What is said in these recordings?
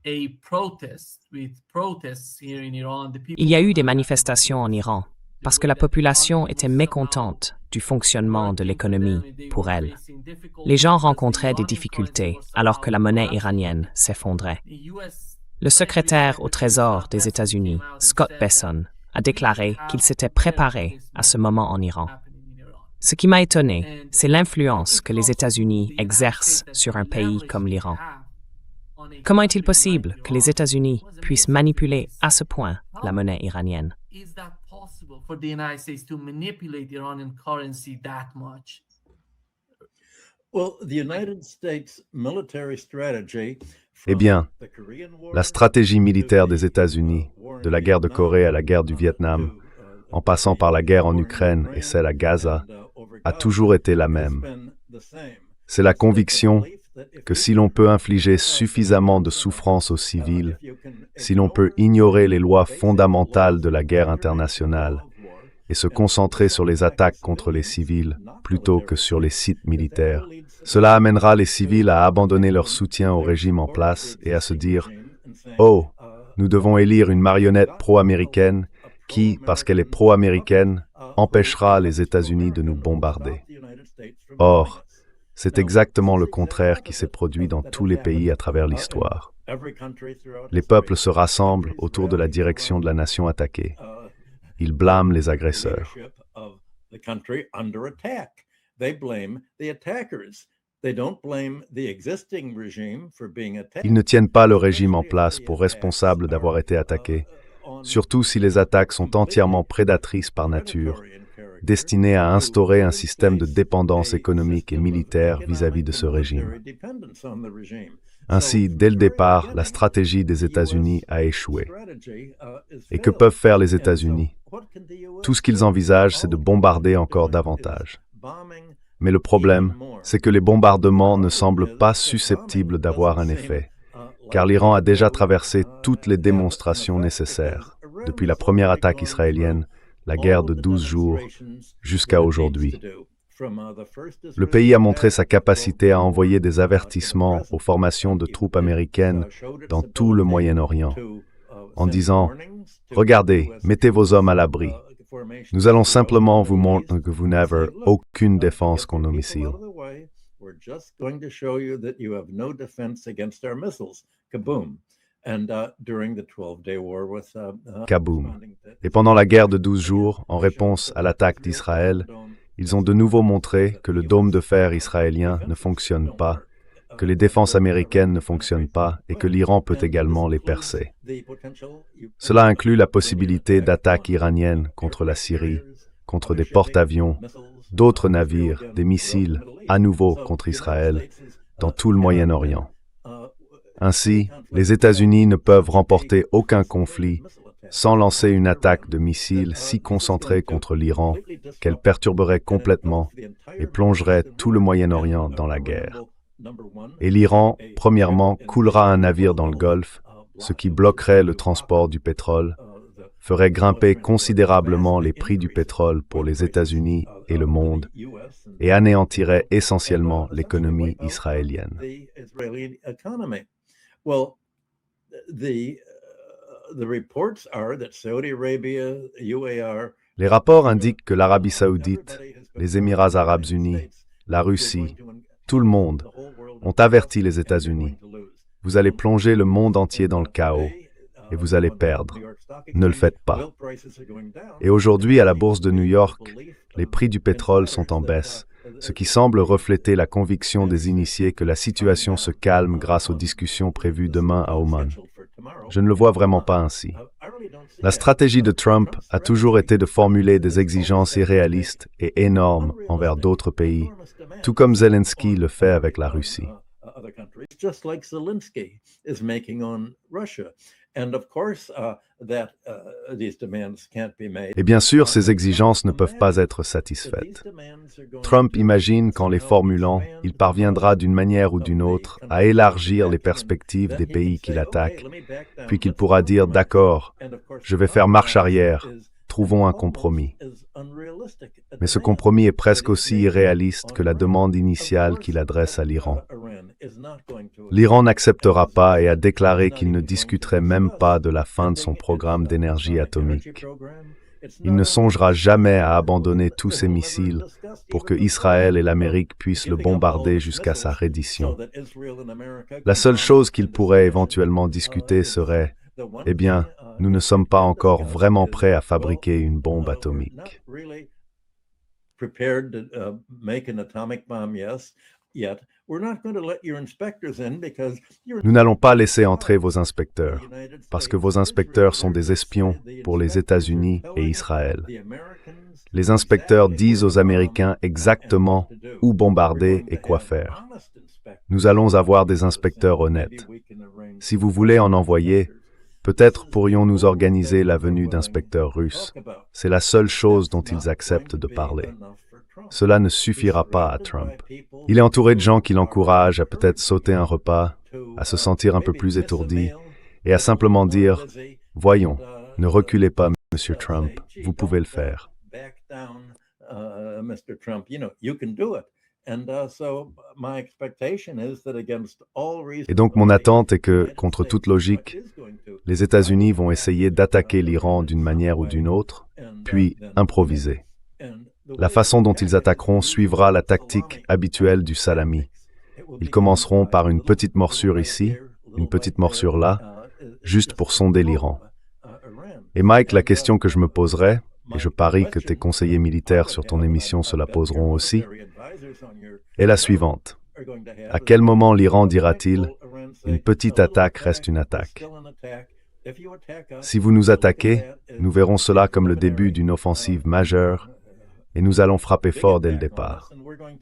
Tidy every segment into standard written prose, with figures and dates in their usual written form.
Il y a eu des manifestations en Iran parce que la population était mécontente du fonctionnement de l'économie pour elle. Les gens rencontraient des difficultés alors que la monnaie iranienne s'effondrait. Le secrétaire au Trésor des États-Unis, Scott Bessent, a déclaré qu'il s'était préparé à ce moment en Iran. Ce qui m'a étonné, c'est l'influence que les États-Unis exercent sur un pays comme l'Iran. Comment est-il possible que les États-Unis puissent manipuler à ce point la monnaie iranienne? Eh bien, la stratégie militaire des États-Unis, de la guerre de Corée à la guerre du Vietnam, en passant par la guerre en Ukraine et celle à Gaza, a toujours été la même. C'est la conviction que si l'on peut infliger suffisamment de souffrance aux civils, si l'on peut ignorer les lois fondamentales de la guerre internationale et se concentrer sur les attaques contre les civils plutôt que sur les sites militaires, cela amènera les civils à abandonner leur soutien au régime en place et à se dire « Oh, nous devons élire une marionnette pro-américaine qui, parce qu'elle est pro-américaine, empêchera les États-Unis de nous bombarder. » Or, c'est exactement le contraire qui s'est produit dans tous les pays à travers l'histoire. Les peuples se rassemblent autour de la direction de la nation attaquée. Ils blâment les agresseurs. Ils ne tiennent pas le régime en place pour responsable d'avoir été attaqué, surtout si les attaques sont entièrement prédatrices par nature, destinées à instaurer un système de dépendance économique et militaire vis-à-vis de ce régime. Ainsi, dès le départ, la stratégie des États-Unis a échoué. Et que peuvent faire les États-Unis? Tout ce qu'ils envisagent, c'est de bombarder encore davantage. Mais le problème, c'est que les bombardements ne semblent pas susceptibles d'avoir un effet, car l'Iran a déjà traversé toutes les démonstrations nécessaires, depuis la première attaque israélienne, la guerre de 12 jours, jusqu'à aujourd'hui. Le pays a montré sa capacité à envoyer des avertissements aux formations de troupes américaines dans tout le Moyen-Orient, en disant « Regardez, mettez vos hommes à l'abri. Nous allons simplement vous montrer que vous n'avez aucune défense contre nos missiles. » Kaboom. Et pendant la guerre de 12 jours, en réponse à l'attaque d'Israël, ils ont de nouveau montré que le dôme de fer israélien ne fonctionne pas, que les défenses américaines ne fonctionnent pas et que l'Iran peut également les percer. Cela inclut la possibilité d'attaques iraniennes contre la Syrie, contre des porte-avions, d'autres navires, des missiles, à nouveau contre Israël, dans tout le Moyen-Orient. Ainsi, les États-Unis ne peuvent remporter aucun conflit sans lancer une attaque de missiles si concentrée contre l'Iran qu'elle perturberait complètement et plongerait tout le Moyen-Orient dans la guerre. Et l'Iran, premièrement, coulera un navire dans le Golfe, ce qui bloquerait le transport du pétrole, ferait grimper considérablement les prix du pétrole pour les États-Unis et le monde, et anéantirait essentiellement l'économie israélienne. Les rapports indiquent que l'Arabie saoudite, les Émirats arabes unis, la Russie, tout le monde ont averti les États-Unis. Vous allez plonger le monde entier dans le chaos et vous allez perdre. Ne le faites pas. Et aujourd'hui, à la bourse de New York, les prix du pétrole sont en baisse, ce qui semble refléter la conviction des initiés que la situation se calme grâce aux discussions prévues demain à Oman. Je ne le vois vraiment pas ainsi. La stratégie de Trump a toujours été de formuler des exigences irréalistes et énormes envers d'autres pays, tout comme Zelensky le fait avec la Russie. Et bien sûr, ces exigences ne peuvent pas être satisfaites. Trump imagine qu'en les formulant, il parviendra d'une manière ou d'une autre à élargir les perspectives des pays qu'il attaque, puis qu'il pourra dire « D'accord, je vais faire marche arrière, trouvons un compromis. Mais ce compromis est presque aussi irréaliste que la demande initiale qu'il adresse à l'Iran. L'Iran n'acceptera pas et a déclaré qu'il ne discuterait même pas de la fin de son programme d'énergie atomique. Il ne songera jamais à abandonner tous ses missiles pour que Israël et l'Amérique puissent le bombarder jusqu'à sa reddition. La seule chose qu'il pourrait éventuellement discuter serait « Eh bien, nous ne sommes pas encore vraiment prêts à fabriquer une bombe atomique. » Nous n'allons pas laisser entrer vos inspecteurs, parce que vos inspecteurs sont des espions pour les États-Unis et Israël. Les inspecteurs disent aux Américains exactement où bombarder et quoi faire. Nous allons avoir des inspecteurs honnêtes. Si vous voulez en envoyer, peut-être pourrions-nous organiser la venue d'inspecteurs russes. C'est la seule chose dont ils acceptent de parler. Cela ne suffira pas à Trump. Il est entouré de gens qui l'encouragent à peut-être sauter un repas, à se sentir un peu plus étourdi et à simplement dire « Voyons, ne reculez pas, Monsieur Trump, vous pouvez le faire. » Et donc mon attente est que, contre toute logique, les États-Unis vont essayer d'attaquer l'Iran d'une manière ou d'une autre, puis improviser. La façon dont ils attaqueront suivra la tactique habituelle du salami. Ils commenceront par une petite morsure ici, une petite morsure là, juste pour sonder l'Iran. Et Mike, la question que je me poserai, et je parie que tes conseillers militaires sur ton émission se la poseront aussi, est la suivante. À quel moment l'Iran dira-t-il « Une petite attaque reste une attaque ». Si vous nous attaquez, nous verrons cela comme le début d'une offensive majeure et nous allons frapper fort dès le départ.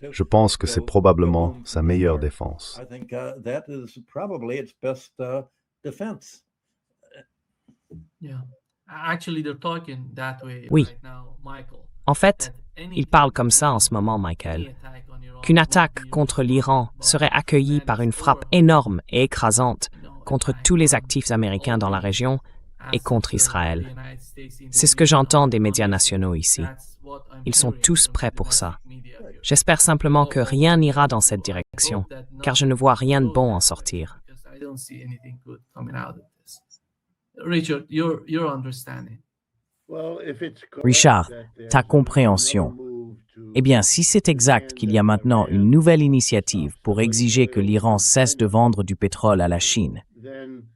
Je pense que c'est probablement sa meilleure défense. Oui. En fait, il parle comme ça en ce moment, Michael. Qu'une attaque contre l'Iran serait accueillie par une frappe énorme et écrasante contre tous les actifs américains dans la région et contre Israël. C'est ce que j'entends des médias nationaux ici. Ils sont tous prêts pour ça. J'espère simplement que rien n'ira dans cette direction, car je ne vois rien de bon en sortir. Richard, ta compréhension. Eh bien, si c'est exact qu'il y a maintenant une nouvelle initiative pour exiger que l'Iran cesse de vendre du pétrole à la Chine,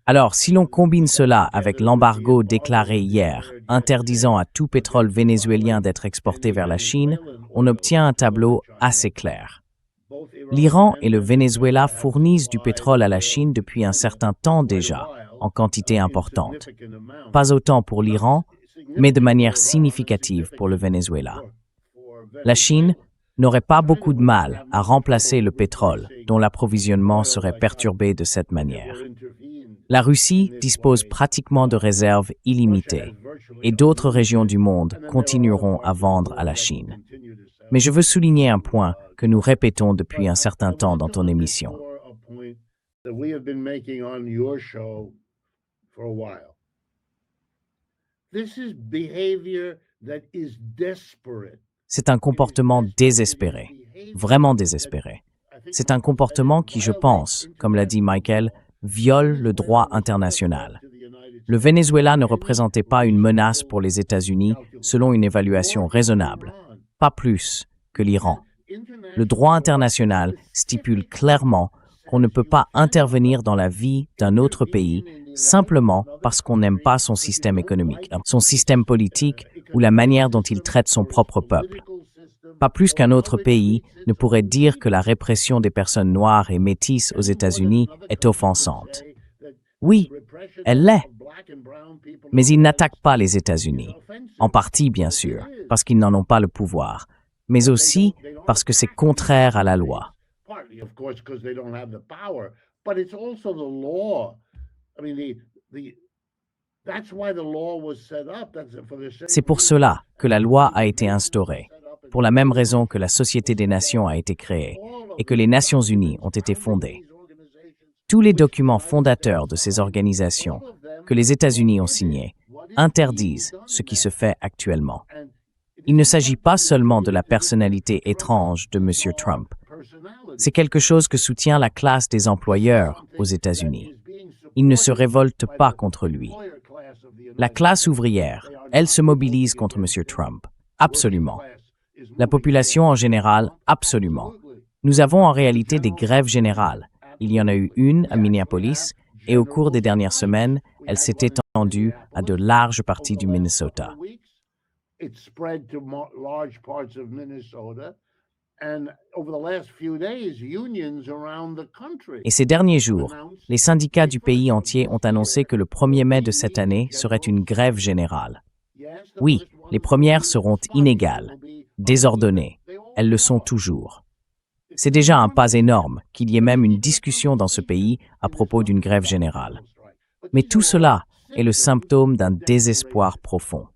alors si l'on combine cela avec l'embargo déclaré hier, interdisant à tout pétrole vénézuélien d'être exporté vers la Chine, on obtient un tableau assez clair. L'Iran et le Venezuela fournissent du pétrole à la Chine depuis un certain temps déjà, en quantité importante. Pas autant pour l'Iran, mais de manière significative pour le Venezuela. La Chine n'aurait pas beaucoup de mal à remplacer le pétrole dont l'approvisionnement serait perturbé de cette manière. La Russie dispose pratiquement de réserves illimitées et d'autres régions du monde continueront à vendre à la Chine. Mais je veux souligner un point que nous répétons depuis un certain temps dans ton émission. C'est un comportement désespéré, vraiment désespéré. C'est un comportement qui, je pense, comme l'a dit Michael, viole le droit international. Le Venezuela ne représentait pas une menace pour les États-Unis selon une évaluation raisonnable, pas plus que l'Iran. Le droit international stipule clairement qu'on ne peut pas intervenir dans la vie d'un autre pays simplement parce qu'on n'aime pas son système économique, son système politique ou la manière dont il traite son propre peuple. Pas plus qu'un autre pays ne pourrait dire que la répression des personnes noires et métisses aux États-Unis est offensante. Oui, elle l'est. Mais ils n'attaquent pas les États-Unis. En partie, bien sûr, parce qu'ils n'en ont pas le pouvoir, mais aussi parce que c'est contraire à la loi. C'est pour cela que la loi a été instaurée, pour la même raison que la Société des Nations a été créée et que les Nations Unies ont été fondées. Tous les documents fondateurs de ces organisations que les États-Unis ont signés interdisent ce qui se fait actuellement. Il ne s'agit pas seulement de la personnalité étrange de M. Trump. C'est quelque chose que soutient la classe des employeurs aux États-Unis. Ils ne se révoltent pas contre lui. La classe ouvrière, elle se mobilise contre M. Trump. Absolument. La population en général, absolument. Nous avons en réalité des grèves générales. Il y en a eu une à Minneapolis et au cours des dernières semaines, elle s'est étendue à de larges parties du Minnesota. Et ces derniers jours, les syndicats du pays entier ont annoncé que le 1er mai de cette année serait une grève générale. Oui, les premières seront inégales, désordonnées. Elles le sont toujours. C'est déjà un pas énorme qu'il y ait même une discussion dans ce pays à propos d'une grève générale. Mais tout cela est le symptôme d'un désespoir profond.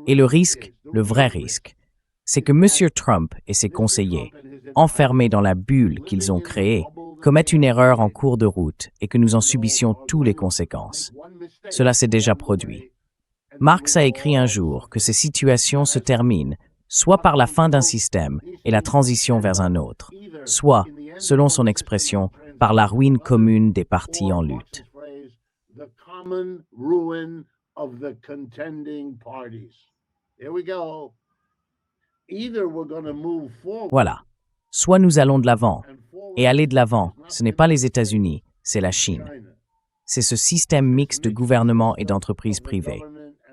Et le risque, le vrai risque, c'est que M. Trump et ses conseillers, enfermés dans la bulle qu'ils ont créée, commettent une erreur en cours de route et que nous en subissions toutes les conséquences. Cela s'est déjà produit. Marx a écrit un jour que ces situations se terminent soit par la fin d'un système et la transition vers un autre, soit, selon son expression, par la ruine commune des partis en lutte. Voilà. Soit nous allons de l'avant, et aller de l'avant, ce n'est pas les États-Unis, c'est la Chine. C'est ce système mixte de gouvernement et d'entreprises privées.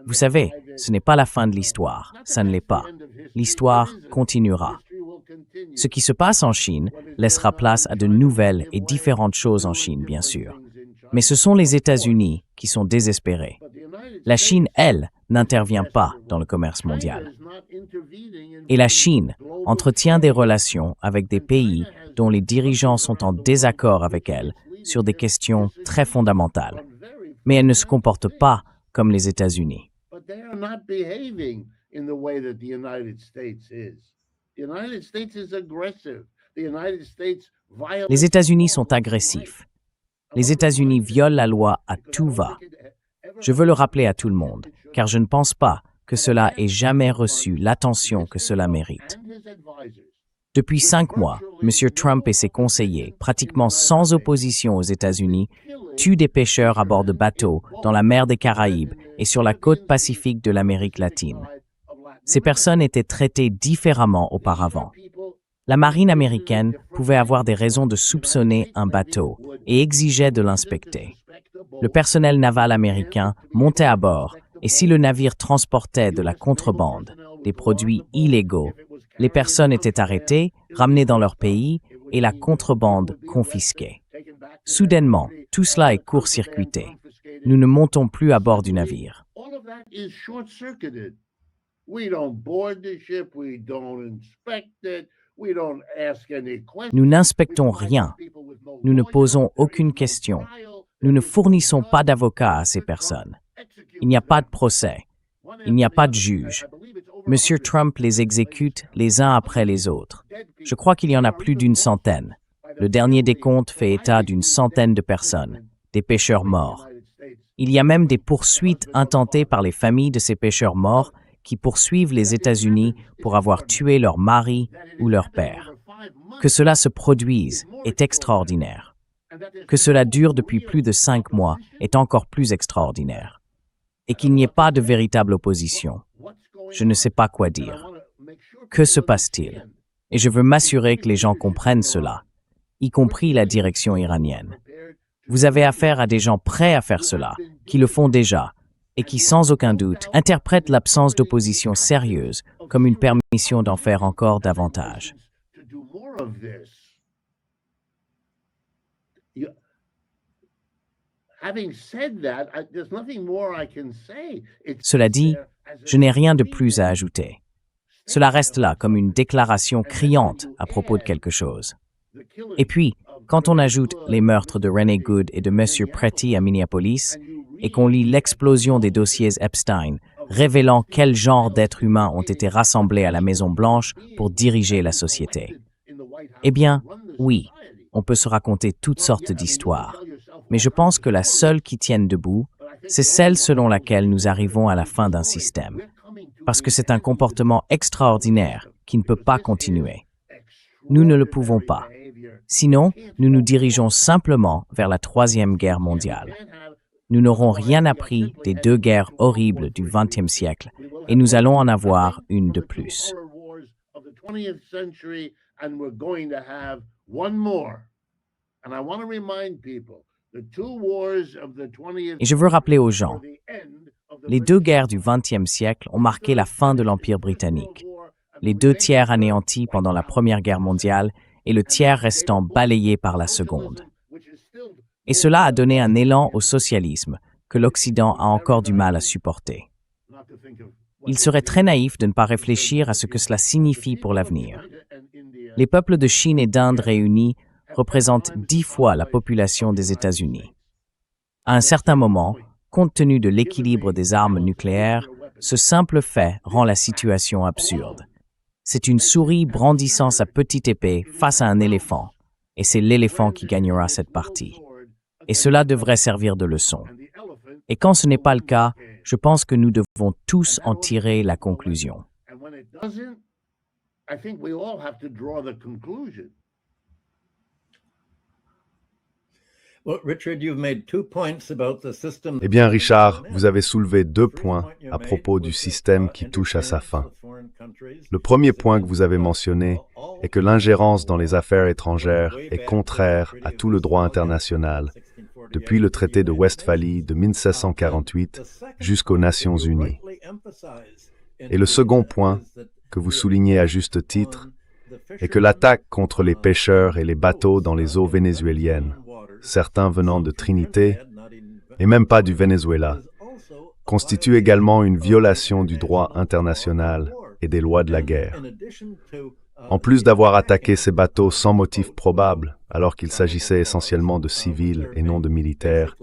Vous savez, ce n'est pas la fin de l'histoire, ça ne l'est pas. L'histoire continuera. Ce qui se passe en Chine laissera place à de nouvelles et différentes choses en Chine, bien sûr. Mais ce sont les États-Unis qui sont désespérés. La Chine, elle, n'intervient pas dans le commerce mondial. Et la Chine entretient des relations avec des pays dont les dirigeants sont en désaccord avec elle sur des questions très fondamentales. Mais elle ne se comporte pas comme les États-Unis. Les États-Unis sont agressifs. Les États-Unis violent la loi à tout va. Je veux le rappeler à tout le monde, car je ne pense pas que cela ait jamais reçu l'attention que cela mérite. Depuis 5 mois, M. Trump et ses conseillers, pratiquement sans opposition aux États-Unis, tuent des pêcheurs à bord de bateaux dans la mer des Caraïbes et sur la côte pacifique de l'Amérique latine. Ces personnes étaient traitées différemment auparavant. La marine américaine pouvait avoir des raisons de soupçonner un bateau et exigeait de l'inspecter. Le personnel naval américain montait à bord et si le navire transportait de la contrebande, des produits illégaux, les personnes étaient arrêtées, ramenées dans leur pays et la contrebande confisquée. Soudainement, tout cela est court-circuité. Nous ne montons plus à bord du navire. Nous n'inspectons rien. Nous ne posons aucune question. Nous ne fournissons pas d'avocats à ces personnes. Il n'y a pas de procès. Il n'y a pas de juge. M. Trump les exécute les uns après les autres. Je crois qu'il y en a plus d'une centaine. Le dernier décompte fait état d'une centaine de personnes, des pêcheurs morts. Il y a même des poursuites intentées par les familles de ces pêcheurs morts qui poursuivent les États-Unis pour avoir tué leur mari ou leur père. Que cela se produise est extraordinaire. Que cela dure depuis plus de 5 mois est encore plus extraordinaire. Et qu'il n'y ait pas de véritable opposition. Je ne sais pas quoi dire. Que se passe-t-il? Et je veux m'assurer que les gens comprennent cela, y compris la direction iranienne. Vous avez affaire à des gens prêts à faire cela, qui le font déjà, et qui, sans aucun doute, interprètent l'absence d'opposition sérieuse comme une permission d'en faire encore davantage. Cela dit, je n'ai rien de plus à ajouter. Cela reste là comme une déclaration criante à propos de quelque chose. Et puis, quand on ajoute les meurtres de Renee Good et de M. Pretty à Minneapolis, et qu'on lit l'explosion des dossiers Epstein, révélant quel genre d'êtres humains ont été rassemblés à la Maison-Blanche pour diriger la société. Eh bien, oui, on peut se raconter toutes sortes d'histoires, mais je pense que la seule qui tienne debout, C'est celle selon laquelle nous arrivons à la fin d'un système, parce que c'est un comportement extraordinaire qui ne peut pas continuer. Nous ne le pouvons pas. Sinon, nous nous dirigeons simplement vers la Troisième Guerre mondiale. Nous n'aurons rien appris des deux guerres horribles du XXe siècle et nous allons en avoir une de plus. Et je veux rappeler aux gens, les deux guerres du XXe siècle ont marqué la fin de l'Empire britannique. Les 2/3 anéantis pendant la Première Guerre mondiale et le tiers restant balayé par la Seconde. Et cela a donné un élan au socialisme que l'Occident a encore du mal à supporter. Il serait très naïf de ne pas réfléchir à ce que cela signifie pour l'avenir. Les peuples de Chine et d'Inde réunis représentent 10 fois la population des États-Unis. À un certain moment, compte tenu de l'équilibre des armes nucléaires, ce simple fait rend la situation absurde. C'est une souris brandissant sa petite épée face à un éléphant, et c'est l'éléphant qui gagnera cette partie. Et cela devrait servir de leçon. Et quand ce n'est pas le cas, je pense que nous devons tous en tirer la conclusion. Eh bien, Richard, vous avez soulevé 2 points à propos du système qui touche à sa fin. Le premier point que vous avez mentionné est que l'ingérence dans les affaires étrangères est contraire à tout le droit international, depuis le traité de Westphalie de 1648 jusqu'aux Nations Unies. Et le second point, que vous soulignez à juste titre, est que l'attaque contre les pêcheurs et les bateaux dans les eaux vénézuéliennes, certains venant de Trinité, et même pas du Venezuela, constitue également une violation du droit international et des lois de la guerre. En plus d'avoir attaqué ces bateaux sans motif probable, alors qu'il s'agissait essentiellement de civils et non de militaires,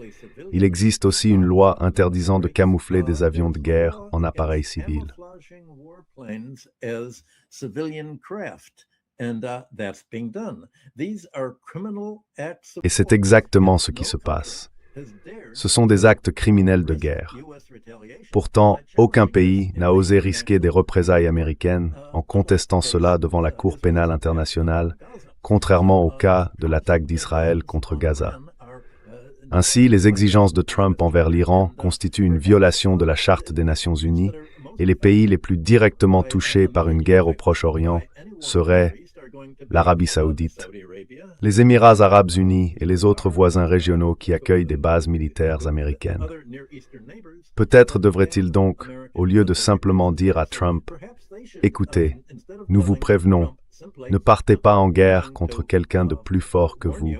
il existe aussi une loi interdisant de camoufler des avions de guerre en appareils civils. Et c'est exactement ce qui se passe. Ce sont des actes criminels de guerre. Pourtant, aucun pays n'a osé risquer des représailles américaines en contestant cela devant la Cour pénale internationale, contrairement au cas de l'attaque d'Israël contre Gaza. Ainsi, les exigences de Trump envers l'Iran constituent une violation de la Charte des Nations Unies et les pays les plus directement touchés par une guerre au Proche-Orient seraient l'Arabie saoudite, les Émirats arabes unis et les autres voisins régionaux qui accueillent des bases militaires américaines. Peut-être devrait-il donc, au lieu de simplement dire à Trump « Écoutez, nous vous prévenons, ne partez pas en guerre contre quelqu'un de plus fort que vous. »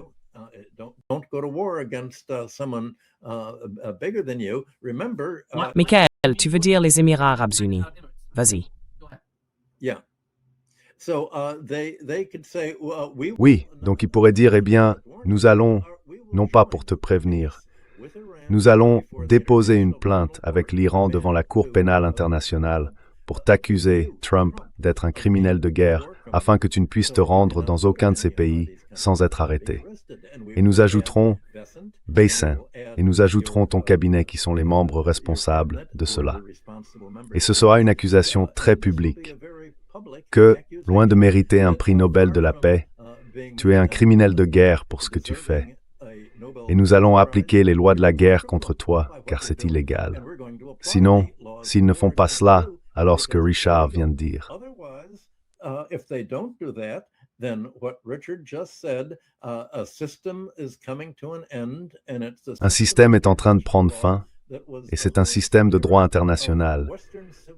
Michael, tu veux dire les Émirats arabes unis? Vas-y. Oui, donc il pourrait dire, eh bien, nous allons, non pas pour te prévenir, nous allons déposer une plainte avec l'Iran devant la Cour pénale internationale pour t'accuser, Trump, d'être un criminel de guerre, afin que tu ne puisses te rendre dans aucun de ces pays sans être arrêté. Et nous ajouterons Bessin, et nous ajouterons ton cabinet qui sont les membres responsables de cela. Et ce sera une accusation très publique, que, loin de mériter un prix Nobel de la paix, tu es un criminel de guerre pour ce que tu fais. Et nous allons appliquer les lois de la guerre contre toi, car c'est illégal. Sinon, s'ils ne font pas cela, alors ce que Richard vient de dire. Un système est en train de prendre fin, et c'est un système de droit international.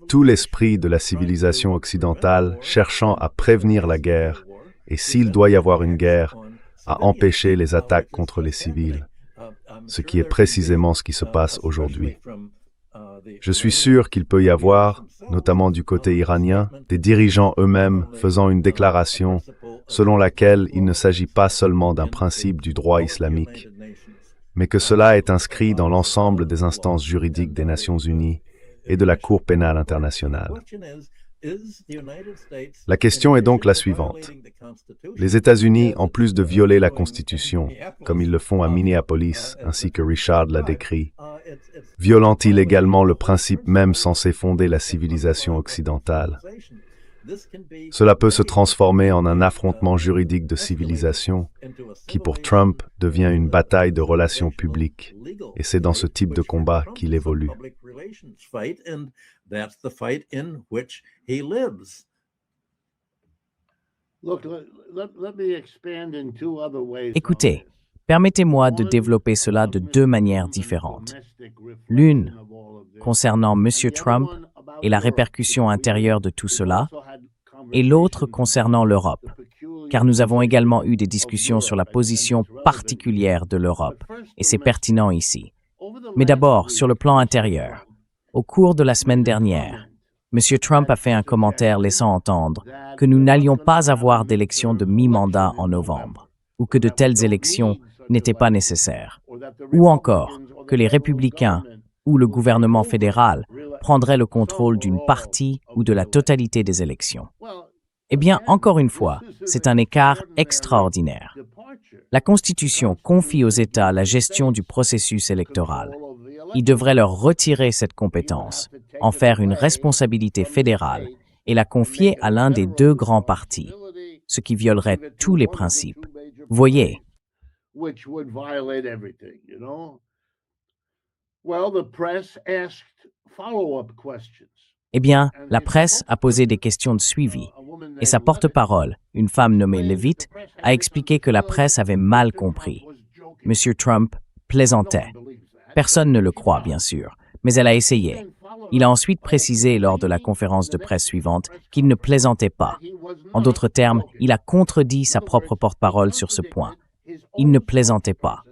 Tout l'esprit de la civilisation occidentale cherchant à prévenir la guerre, et s'il doit y avoir une guerre, à empêcher les attaques contre les civils, ce qui est précisément ce qui se passe aujourd'hui. Je suis sûr qu'il peut y avoir, notamment du côté iranien, des dirigeants eux-mêmes faisant une déclaration selon laquelle il ne s'agit pas seulement d'un principe du droit islamique, mais que cela est inscrit dans l'ensemble des instances juridiques des Nations Unies et de la Cour pénale internationale. La question est donc la suivante. Les États-Unis, en plus de violer la Constitution, comme ils le font à Minneapolis, ainsi que Richard l'a décrit, violant illégalement le principe même censé fonder la civilisation occidentale. Cela peut se transformer en un affrontement juridique de civilisation qui, pour Trump, devient une bataille de relations publiques. Et c'est dans ce type de combat qu'il évolue. Écoutez, permettez-moi de développer cela de deux manières différentes. L'une concernant M. Trump et la répercussion intérieure de tout cela, et l'autre concernant l'Europe, car nous avons également eu des discussions sur la position particulière de l'Europe, et c'est pertinent ici. Mais d'abord, sur le plan intérieur. Au cours de la semaine dernière, M. Trump a fait un commentaire laissant entendre que nous n'allions pas avoir d'élections de mi-mandat en novembre, ou que de telles élections n'étaient pas nécessaires, ou encore que les républicains ou le gouvernement fédéral prendrait le contrôle d'une partie ou de la totalité des élections. Eh bien, encore une fois, c'est un écart extraordinaire. La Constitution confie aux États la gestion du processus électoral. Ils devraient leur retirer cette compétence, en faire une responsabilité fédérale et la confier à l'un des deux grands partis, ce qui violerait tous les principes. Voyez. Eh bien, la presse a posé des questions de suivi, et sa porte-parole, une femme nommée Levitt, a expliqué que la presse avait mal compris. M. Trump plaisantait. Personne ne le croit, bien sûr, mais elle a essayé. Il a ensuite précisé lors de la conférence de presse suivante qu'il ne plaisantait pas. En d'autres termes, il a contredit sa propre porte-parole sur ce point. Il ne plaisantait pas.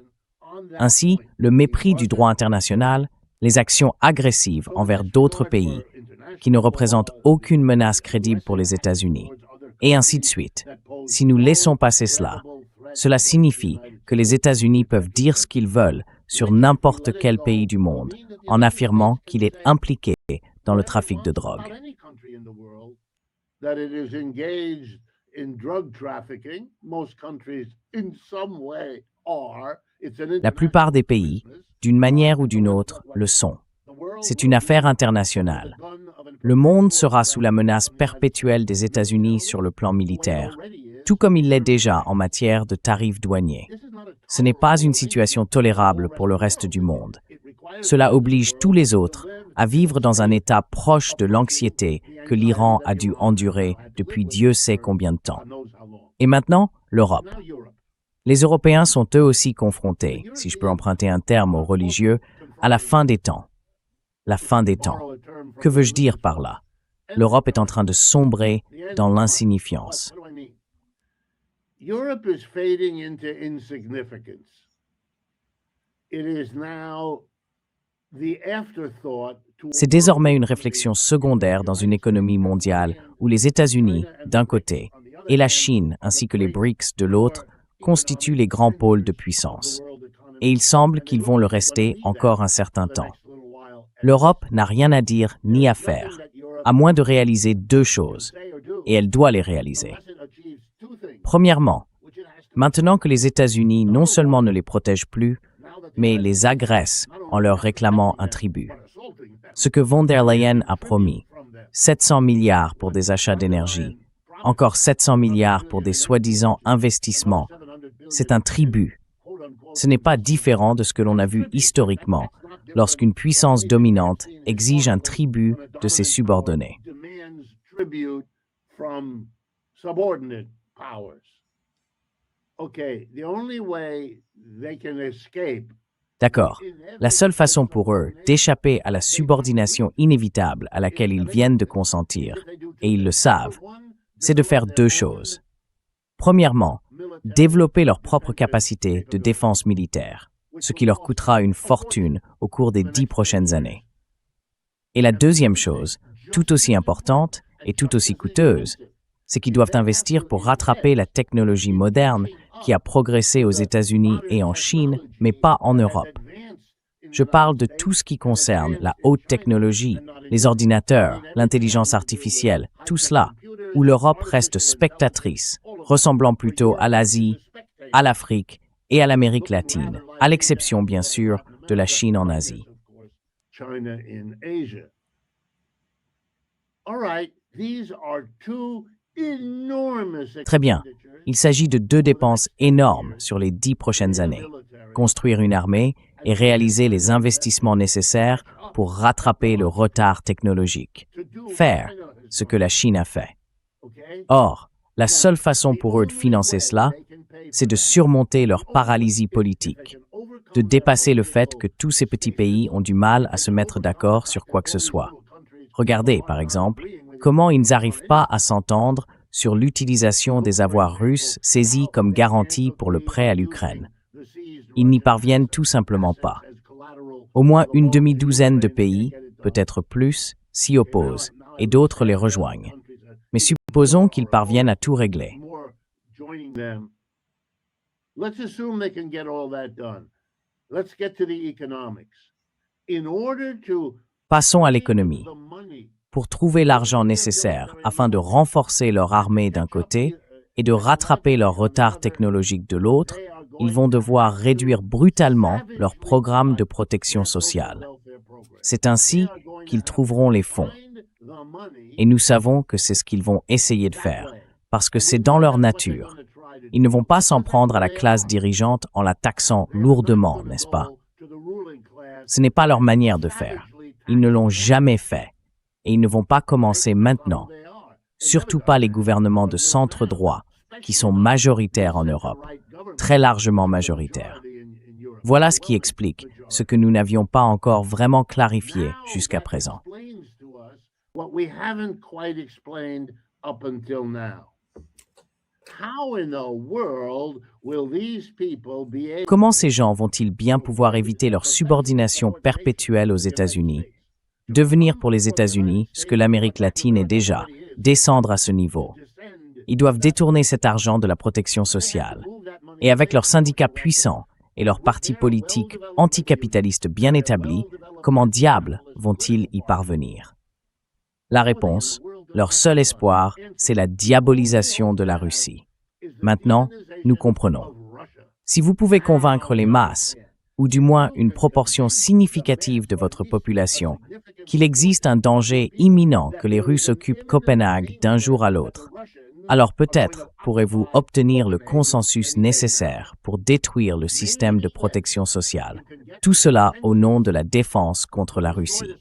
Ainsi, le mépris du droit international, les actions agressives envers d'autres pays qui ne représentent aucune menace crédible pour les États-Unis, et ainsi de suite. Si nous laissons passer cela, cela signifie que les États-Unis peuvent dire ce qu'ils veulent sur n'importe quel pays du monde, en affirmant qu'il est impliqué dans le trafic de drogue. La plupart des pays, d'une manière ou d'une autre, le sont. C'est une affaire internationale. Le monde sera sous la menace perpétuelle des États-Unis sur le plan militaire, tout comme il l'est déjà en matière de tarifs douaniers. Ce n'est pas une situation tolérable pour le reste du monde. Cela oblige tous les autres à vivre dans un état proche de l'anxiété que l'Iran a dû endurer depuis Dieu sait combien de temps. Et maintenant, l'Europe. Les Européens sont eux aussi confrontés, si je peux emprunter un terme aux religieux, à la fin des temps. La fin des temps. Que veux-je dire par là? L'Europe est en train de sombrer dans l'insignifiance. Europe is fading into insignificance. It is now the afterthought. C'est désormais une réflexion secondaire dans une économie mondiale où les États-Unis, d'un côté, et la Chine, ainsi que les BRICS de l'autre, constituent les grands pôles de puissance. Et il semble qu'ils vont le rester encore un certain temps. L'Europe n'a rien à dire ni à faire, à moins de réaliser deux choses, et elle doit les réaliser. Premièrement, maintenant que les États-Unis non seulement ne les protègent plus, mais les agressent en leur réclamant un tribut. Ce que von der Leyen a promis, 700 milliards pour des achats d'énergie, encore 700 milliards pour des soi-disant investissements, c'est un tribut. Ce n'est pas différent de ce que l'on a vu historiquement lorsqu'une puissance dominante exige un tribut de ses subordonnés. D'accord. La seule façon pour eux d'échapper à la subordination inévitable à laquelle ils viennent de consentir, et ils le savent, c'est de faire deux choses. Premièrement, développer leur propre capacité de défense militaire, ce qui leur coûtera une fortune au cours des 10 prochaines années. Et la deuxième chose, tout aussi importante et tout aussi coûteuse, c'est qu'ils doivent investir pour rattraper la technologie moderne qui a progressé aux États-Unis et en Chine, mais pas en Europe. Je parle de tout ce qui concerne la haute technologie, les ordinateurs, l'intelligence artificielle, tout cela, où l'Europe reste spectatrice, ressemblant plutôt à l'Asie, à l'Afrique et à l'Amérique latine, à l'exception, bien sûr, de la Chine en Asie. China in Asia. All right, these are two enormous Très bien. Il s'agit de deux dépenses énormes sur les 10 prochaines années. Construire une armée et réaliser les investissements nécessaires pour rattraper le retard technologique. Faire ce que la Chine a fait. Or, la seule façon pour eux de financer cela, c'est de surmonter leur paralysie politique, de dépasser le fait que tous ces petits pays ont du mal à se mettre d'accord sur quoi que ce soit. Regardez, par exemple, comment ils n'arrivent pas à s'entendre sur l'utilisation des avoirs russes saisis comme garantie pour le prêt à l'Ukraine. Ils n'y parviennent tout simplement pas. Au moins une demi-douzaine de pays, peut-être plus, s'y opposent, et d'autres les rejoignent. Mais supposons qu'ils parviennent à tout régler. Let's assume they can get all that done. Let's get to the economics. In order to Passons à l'économie. Pour trouver l'argent nécessaire afin de renforcer leur armée d'un côté et de rattraper leur retard technologique de l'autre, ils vont devoir réduire brutalement leur programme de protection sociale. C'est ainsi qu'ils trouveront les fonds. Et nous savons que c'est ce qu'ils vont essayer de faire, parce que c'est dans leur nature. Ils ne vont pas s'en prendre à la classe dirigeante en la taxant lourdement, n'est-ce pas? Ce n'est pas leur manière de faire. Ils ne l'ont jamais fait. Et ils ne vont pas commencer maintenant. Surtout pas les gouvernements de centre-droit, qui sont majoritaires en Europe, très largement majoritaires. Voilà ce qui explique ce que nous n'avions pas encore vraiment clarifié jusqu'à présent. Comment ces gens vont-ils bien pouvoir éviter leur subordination perpétuelle aux États-Unis, devenir pour les États-Unis ce que l'Amérique latine est déjà, descendre à ce niveau? Ils doivent détourner cet argent de la protection sociale. Et avec leurs syndicats puissants et leurs partis politiques anticapitalistes bien établis, comment diable vont-ils y parvenir? La réponse, leur seul espoir, c'est la diabolisation de la Russie. Maintenant, nous comprenons. Si vous pouvez convaincre les masses, ou du moins une proportion significative de votre population, qu'il existe un danger imminent que les Russes occupent Copenhague d'un jour à l'autre, alors peut-être pourrez-vous obtenir le consensus nécessaire pour détruire le système de protection sociale. Tout cela au nom de la défense contre la Russie.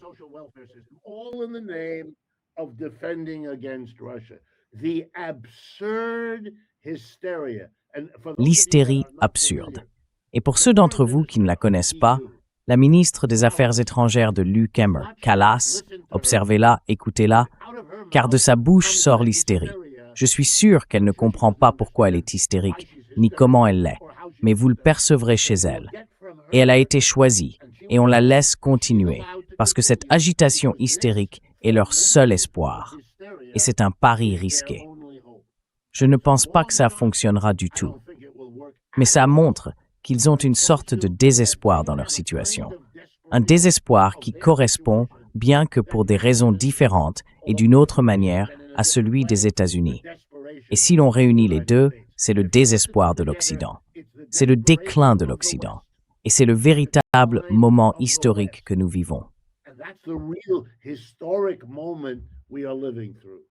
L'hystérie absurde. Et pour ceux d'entre vous qui ne la connaissent pas, la ministre des Affaires étrangères de l'UK, Kallas, observez-la, écoutez-la, car de sa bouche sort l'hystérie. Je suis sûr qu'elle ne comprend pas pourquoi elle est hystérique, ni comment elle l'est, mais vous le percevrez chez elle. Et elle a été choisie, et on la laisse continuer, parce que cette agitation hystérique est leur seul espoir. Et c'est un pari risqué. Je ne pense pas que ça fonctionnera du tout. Mais ça montre qu'ils ont une sorte de désespoir dans leur situation. Un désespoir qui correspond, bien que pour des raisons différentes et d'une autre manière, à celui des États-Unis. Et si l'on réunit les deux, c'est le désespoir de l'Occident. C'est le déclin de l'Occident. Et c'est le véritable moment historique que nous vivons.